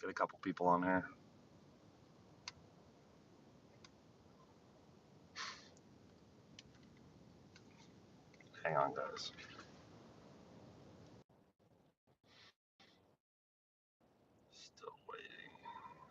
get a couple people on here. Hang on, guys. Still waiting.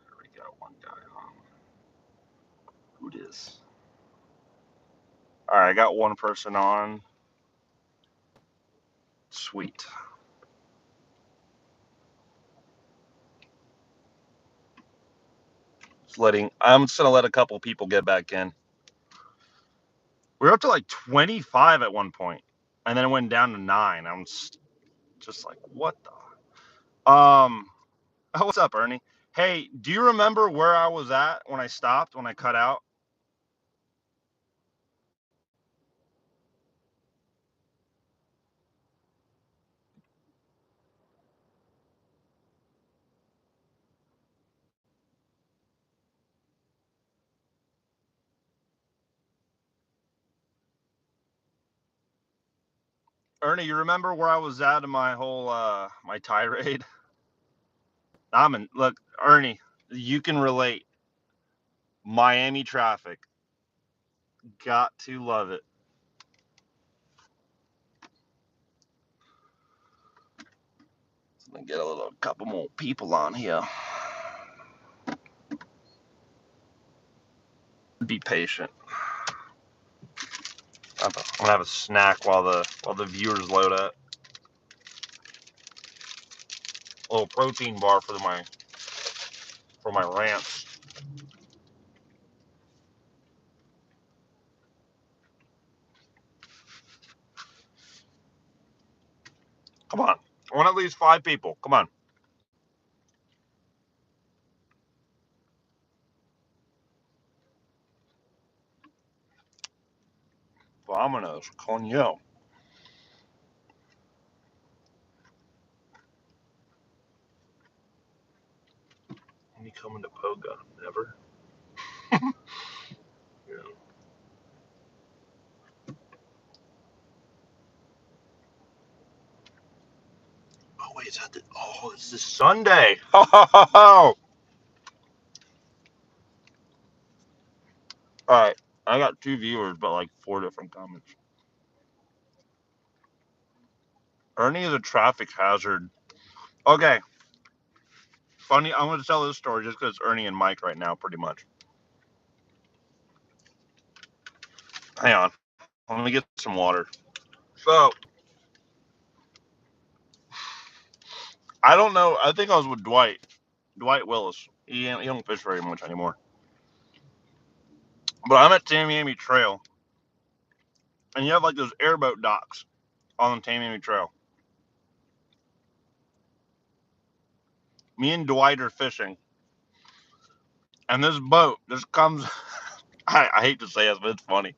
There we got one guy on. Who it is? All right, I got one person on. Sweet. I'm just gonna let a couple people get back in. We were up to like 25 at one point, and then it went down to 9. I'm just like, what the? Oh, what's up, Ernie? Hey, do you remember where I was at when I stopped, when I cut out? Ernie, you remember where I was at in my whole my tirade? Look, Ernie, you can relate. Miami traffic. Got to love it. Let me get a couple more people on here. Be patient. I'm gonna have a snack while the viewers load up. A little protein bar for my rants. Come on, I want at least 5 people. Come on. Vámonos, coño. When you coming to Poga? Never. Yeah. Oh wait, is that this is Sunday. Ho ho ho ho. All right, I got 2 viewers, but like 4 different comments. Ernie is a traffic hazard. Okay. Funny, I'm going to tell this story just because it's Ernie and Mike right now, pretty much. Hang on. Let me get some water. So, I don't know. I think I was with Dwight Willis. He don't fish very much anymore. But I'm at Tamiami Trail, and you have like those airboat docks on the Tamiami Trail. Me and Dwight are fishing, and this boat just comes. I hate to say this, but it's funny.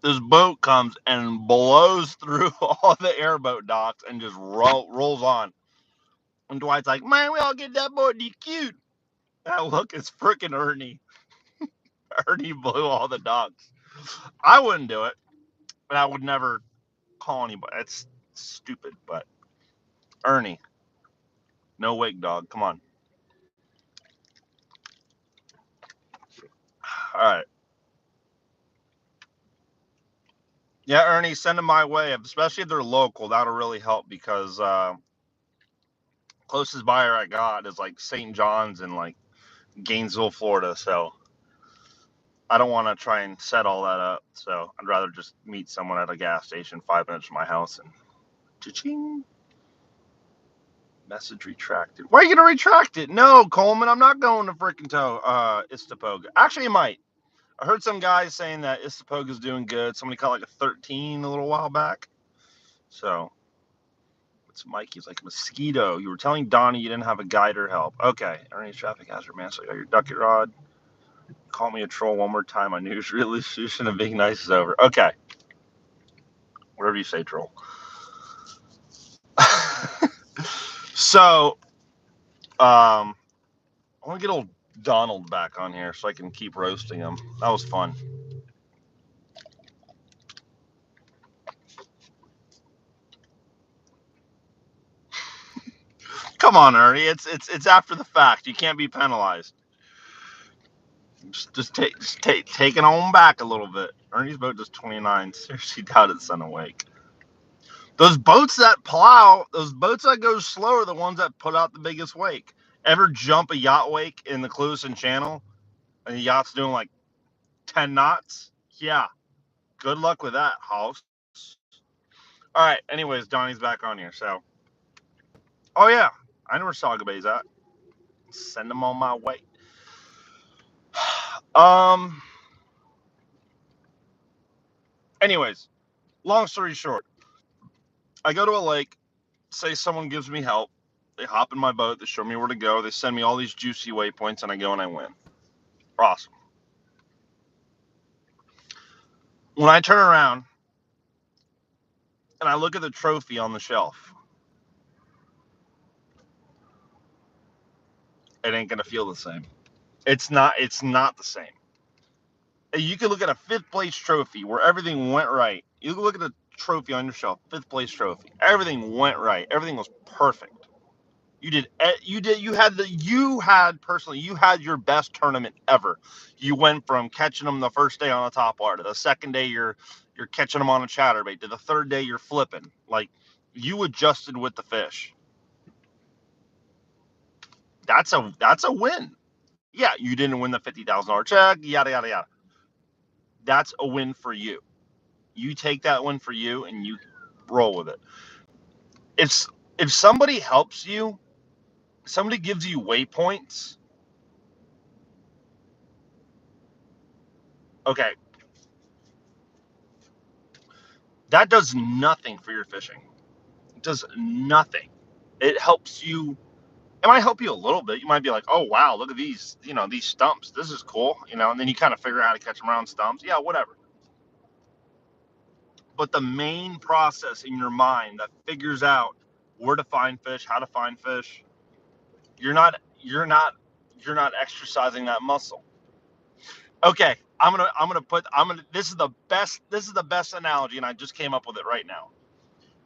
This boat comes and blows through all the airboat docks and just rolls on. And Dwight's like, "Man, we all get that boat DQ'd." And I look, it's freaking Ernie. Ernie blew all the docks. I wouldn't do it, but I would never call anybody. That's stupid. But Ernie, no wake, dog. Come on. All right. Yeah, Ernie, send them my way, especially if they're local. That'll really help because closest buyer I got is like St. John's in like Gainesville, Florida. So I don't want to try and set all that up. So I'd rather just meet someone at a gas station 5 minutes from my house and cha-ching. Message retracted. Why are you gonna retract it? No, Coleman, I'm not going to freaking Istapoga. Actually, I might. I heard some guys saying that Istapoga is doing good. Somebody caught like a 13 a little while back. So, what's Mikey's like a mosquito? You were telling Donnie you didn't have a guider help. Okay, Ernie's traffic hazard, man. So you got your ducket rod. Call me a troll one more time. I knew resolution of being nice is over. Okay. Whatever you say, troll. So, I want to get old Donald back on here so I can keep roasting him. That was fun. Come on, Ernie. It's after the fact. You can't be penalized. Take it on back a little bit. Ernie's boat does 29. Seriously doubt it's on a wake. Those boats that plow, those boats that go slow are the ones that put out the biggest wake. Ever jump a yacht wake in the Cluison Channel and the yacht's doing like 10 knots? Yeah. Good luck with that, house. All right. Anyways, Donnie's back on here. So, oh yeah, I know where Saga Bay's at. Send them on my way. Um. Anyways, long story short, I go to a lake. Say someone gives me help. They hop in my boat. They show me where to go. They send me all these juicy waypoints, and I go and I win. Awesome. When I turn around and I look at the trophy on the shelf, it ain't gonna feel the same. It's not. It's not the same. You can look at a fifth place trophy where everything went right. You can look at the trophy on your shelf, fifth place trophy. Everything went right. Everything was perfect. You had your best tournament ever. You went from catching them the first day on a top water, the second day you're catching them on a chatterbait, to the third day you're flipping. Like, you adjusted with the fish. That's a win. Yeah, you didn't win the $50,000 check, yada yada yada. That's a win for you. You take that win for you and you roll with it. If if somebody helps you, somebody gives you waypoints, okay, that does nothing for your fishing. It does nothing. It helps you. It might help you a little bit. You might be like, oh wow, look at these, these stumps. This is cool, and then you kind of figure out how to catch them around stumps. Yeah, whatever. But the main process in your mind that figures out where to find fish, how to find fish, you're not exercising that muscle. Okay, this is the best analogy, and I just came up with it right now.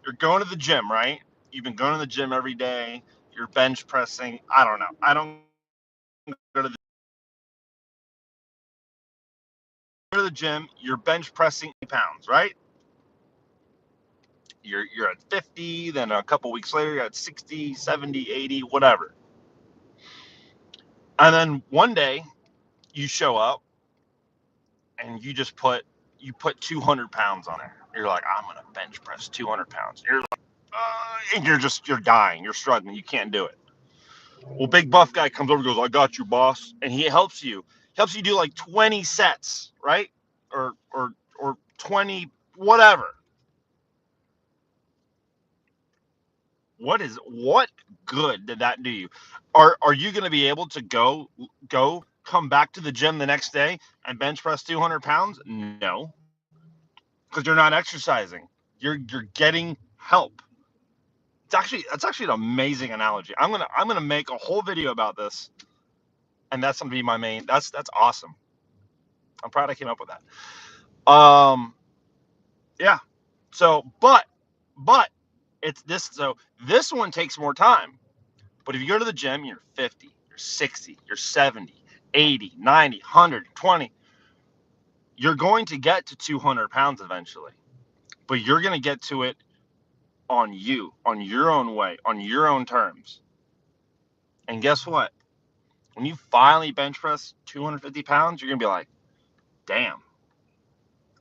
You're going to the gym, right? You've been going to the gym every day. You're bench pressing. I don't know. I don't go to the gym. You're bench pressing pounds, right? You're at 50, then a couple weeks later you're at 60, 70, 80, whatever. And then one day you show up and you put 200 pounds on there. You're like, I'm gonna bench press 200 pounds. You're like, and you're dying. You're struggling. You can't do it. Well, big buff guy comes over and goes, I got you, boss. And he helps you. He helps you do like 20 sets, right? Or 20, whatever. What good did that do you? Are you gonna be able to come back to the gym the next day and bench press 200 pounds? No, because you're not exercising. You're getting help. That's actually an amazing analogy. I'm gonna make a whole video about this, and that's gonna be my main. That's awesome. I'm proud I came up with that. Yeah. So, but it's this. So this one takes more time. But if you go to the gym, you're 50, you're 60, you're 70, 80, 90, 100, 20. You're going to get to 200 pounds eventually, but you're going to get to it on you, on your own way, on your own terms. And guess what? When you finally bench press 250 pounds, you're going to be like, damn,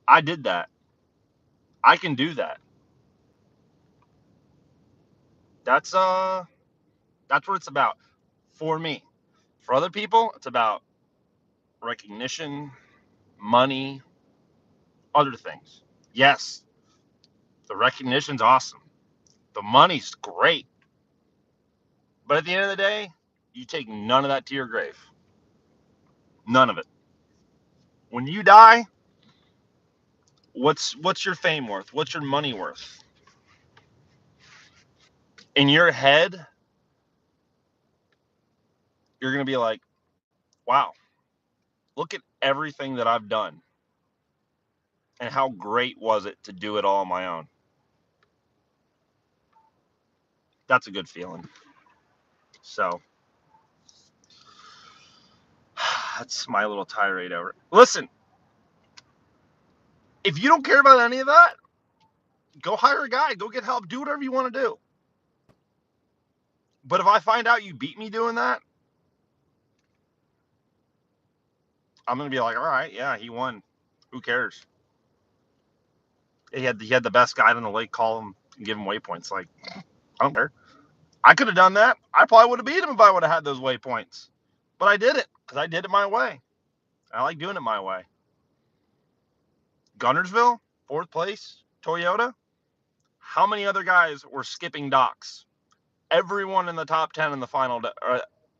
I did that. I can do that. That's that's what it's about for me. For other people, it's about recognition, money, other things. Yes, the recognition's awesome. The money's great. But at the end of the day, you take none of that to your grave. None of it. When you die, what's your fame worth? What's your money worth? In your head, you're going to be like, wow, look at everything that I've done. And how great was it to do it all on my own? That's a good feeling. So that's my little tirade over it. Listen, if you don't care about any of that, go hire a guy, go get help, do whatever you want to do. But if I find out you beat me doing that, I'm gonna be like, all right, yeah, he won. Who cares? He had the best guide on the lake call him and give him waypoints. Like, I don't care. I could have done that. I probably would have beat him if I would have had those waypoints. But I did it because I did it my way. I like doing it my way. Gunnersville, 4th place, Toyota. How many other guys were skipping docks? Everyone in the top 10 in the final,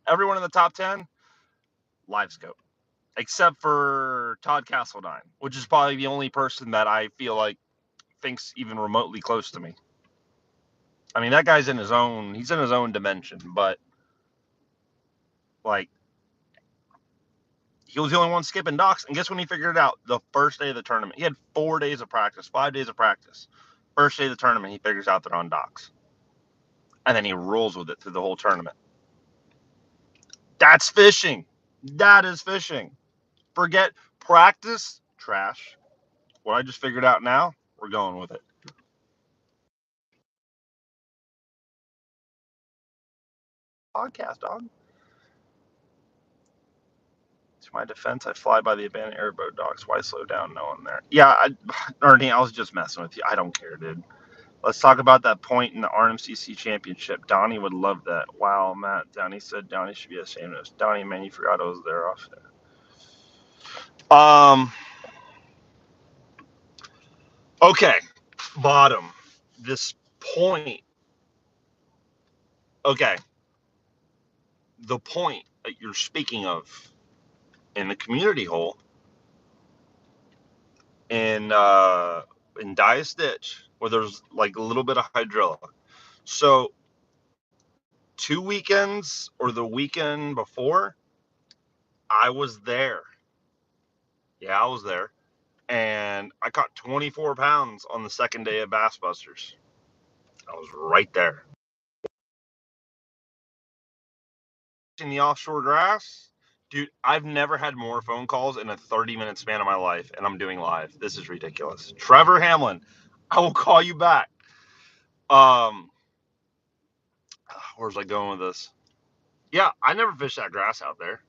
everyone in the top 10, live scope, except for Todd Castledine, which is probably the only person that I feel like thinks even remotely close to me. I mean, that guy's in his own, he's in his own dimension, but like, he was the only one skipping docks. And guess when he figured it out? The first day of the tournament. He had 4 days of practice, 5 days of practice. First day of the tournament, he figures out they're on docks. And then he rolls with it through the whole tournament. That's fishing. That is fishing. Forget practice, trash. What I just figured out now, we're going with it. Podcast, dog. To my defense, I fly by the abandoned airboat docks. Why slow down? No one there. Yeah, Ernie, I was just messing with you. I don't care, dude. Let's talk about that point in the RMCC championship. Donnie would love that. Wow, Matt. Donnie said Donnie should be ashamed of us. Donnie, man, you forgot I was there off there. Okay. Bottom. This point. Okay. The point that you're speaking of in the community hole in Dias Ditch, where there's like a little bit of hydrilla. So 2 weekends or the weekend before, I was there. Yeah, I was there. And I caught 24 pounds on the second day of Bass Busters. I was right there. In the offshore grass, dude, I've never had more phone calls in a 30-minute span of my life, and I'm doing live. This is ridiculous. Trevor Hamlin, I will call you back. Where's I going with this? Yeah, I never fished that grass out there.